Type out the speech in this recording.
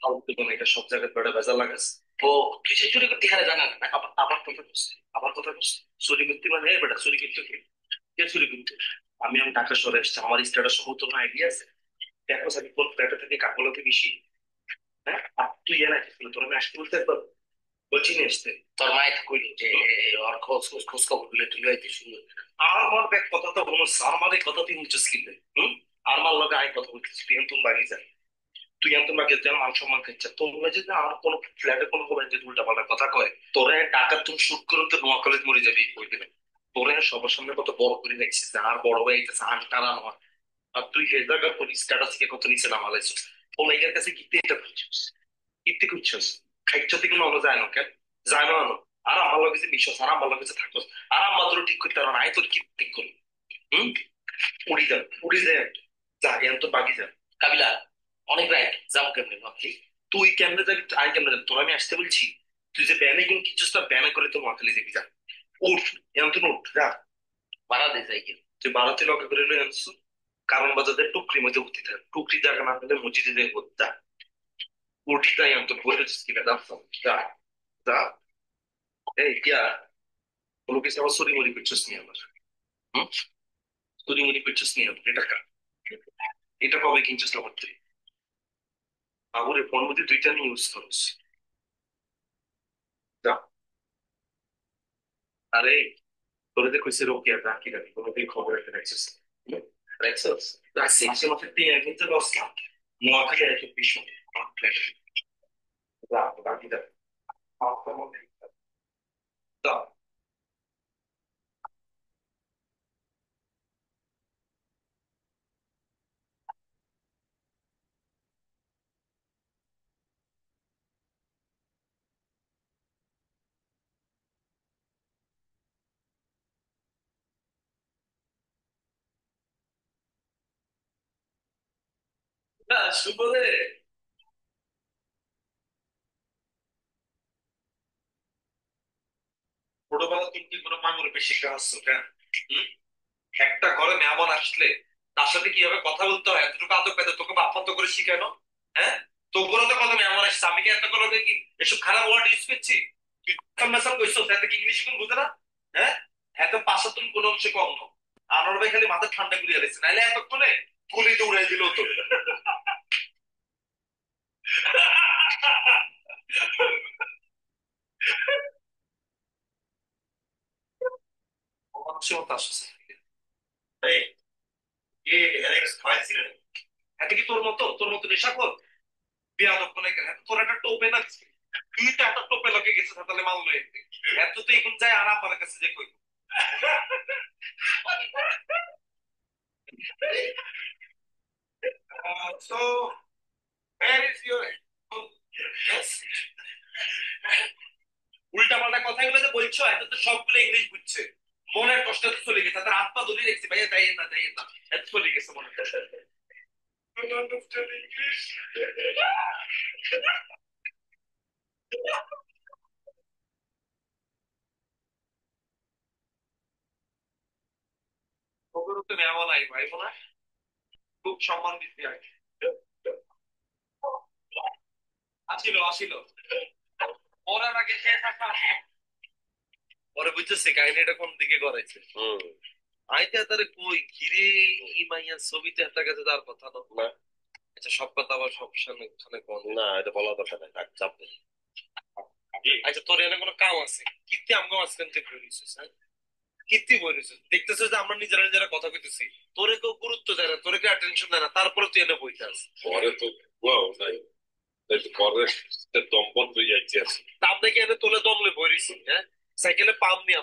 ফালতু কোনো একটা সব জায়গায় বেড়া ভেজাল লাগাস। ও কিসে চুরি করতে হারে জানা না, আবার কথা বলছি, আবার কথা বলছি। চুরি করতে মানে বেটা চুরি করতে কি? কে চুরি করতে? আমি ঢাকা শহরে এসেছি, আমার স্ট্যাটাস সমস্ত আইডিয়া আছে। দেখো আমি কোন ফ্ল্যাটে থেকে কাকুলকে বেশি। হ্যাঁ, আর তুই এর আগে তোর আমি আসতে বলতে একবার বলছি নিয়ে আসতে। তোর মায়ের কইল যে ওর খোঁজ খোঁজ খোঁজ খবর গুলো তুই হইতে শুরু। আর আমার ব্যাগ কথা তো বলো, আমার এই কথা তুই মুখে স্কিলে হুম। আর মার লগে আয় কথা বলতেছি, তুই এখন বাড়ি যা। তুই এখন বাকি যেন মান সম্মান খাচ্ছে তোমরা যদি আর কোনো ফ্ল্যাটে কোনো কোনো যে উল্টা পাল্টা কথা কয়, তোরা টাকা তুমি শুট করে তো নোয়া কলেজ মরে যাবি কই দেবে। তোরা সবার সামনে কত বড় করে দেখছিস, আর বড় হয়ে গেছে আনটারা আমার। আর তুই এই জায়গার পর স্ট্যাটাস থেকে কত নিচে নামালাইছিস। ও লাইগের কাছে কিতে এটা খুঁজছিস, কিতে খুঁজছিস। খাইচ্ছ থেকে মনে যায় না কেন? যায় না আনো। আর আমার লাগে যে বিশ্বাস, আর আমার লাগে যে থাকো। আর আমার তোর ঠিক করতে পারো না, আয় তোর কি ঠিক করি। হুম। উড়ি যা, উড়ি যায়। যা এখন তো বাকি যা। কাবিলা, অনেক রাইট, যাবো কেমনে ভাবছি। তুই কেমনে যাবি, আই কেমনে যাবি, তোর আমি আসতে বলছি। তুই যে ব্যানে কোন কিছু ব্যানে করে তো মহাখালী যাবি, যা। উঠ, এখন তো উঠ যা। ভাড়া দে যাই কি, তুই ভাড়াতে লগে করে লই আনছো। কারণ বাজাদের টুকরির মধ্যে উঠতে থাকে, টুকরি জায়গা না পেলে মসজিদে যাই যা। উঠি তাই আমি তো বলে দিচ্ছি কিনা, যা যা যা। এই কিয়া, কোনো কিছু আমার চুরি মুড়ি করছিস নি আমার। হম। চুরি মুড়ি করছিস নি আমার, এটা কার? এটা কবে কিনছিস আমার তুই? বাবুরে ফোন মধ্যে দুইটা নিয়ে ইউজ করিস। যা। আরে তোরে যে কইছে রোকিয়া ডাকি ডাকি কোনো তুই খবর একটা রাখছিস? হুম? রাখছিস? রাখছি, মাসে মাসে তুই কিন্তু লস না। নোয়াখালী একশো 20 আমার ফ্ল্যাট। যা ডাকি ডাকি। আমার তো মনে নেই। যা। না, শুভ রে। ছোটবেলা তুমি কি কোনো মামুর বেশি আসছো কেন? হুম? একটা ঘরে মেহমান আসলে তার সাথে কিভাবে কথা বলতে হয় এতটুকু আদব পেতে তোকে বাপ্পান্ত করে শিখানো। হ্যাঁ। তোর তো কত মেহমান আসছে, আমি কি এত করে দেখি এসব খারাপ ওয়ার্ড ইউজ করছি? তুই মেসাল কইছো তাতে কি ইংলিশ কোন বুঝে না? হ্যাঁ। এত পাশা তুমি কোনো অংশে কম না। আনোয়ার ভাই খালি মাথা ঠান্ডা করিয়া দিচ্ছে, নাইলে এতক্ষণে গুলিতে উড়াই দিল তো। মানুষের মতো আসছে। এই, এ অ্যালেক্স খাইছিল। এত কি তোর মতো নেশা কর? বিয়াদব কোনে কেন, তোর একটা টোপে লাগছে। তুই তো একটা টোপে লগে গেছিস তাহলে মাল লয়ে এত তো এখন যায় আর আমার কাছে যে কই। So, where is your yes? উল্টা পাল্টা কথাগুলো যে বলছো এত তো সবগুলো ইংলিশ বুঝছে। মনের কষ্ট তো চলে গেছে, তার হাত পা ধরে দেখছি ভাইয়া যাই না এত চলে গেছে মনের কষ্ট। Don't understand English. ওগুলো তো মেমন আই ভাই বোনা, খুব সম্মান দিতে আর কি। আসিল পরের আগে শেষ একটা পরে বুঝতেছে কাহিনীটা কোন দিকে করাইছে। আইতে তারে কই ঘিরে মাইয়া ছবিতে একটা কাছে তার কথা না। আচ্ছা সব কথা আবার সব সামনে খানে কোন না, এটা বলা দরকার নাই, থাক চাপ নেই। আচ্ছা তোর এনে কোনো কাম আছে কীর্তি আমগো মাঝখান থেকে বলিস, হ্যাঁ? কীর্তি বলিস, দেখতেছিস যে আমরা নিজেরা নিজেরা কথা কইতেছি, তোরে কেউ গুরুত্ব দেয় না, তোরে কেউ অ্যাটেনশন দেয় না, তারপরে তুই এনে বইতে আস পরে তো বুয়াও নাই। তাই তো পরে দম বন্ধ হয়ে যাচ্ছে। তা আপনি কি এনে তোলে দমলে বইরিছি, হ্যাঁ? সাইকেলে পাম নিয়ে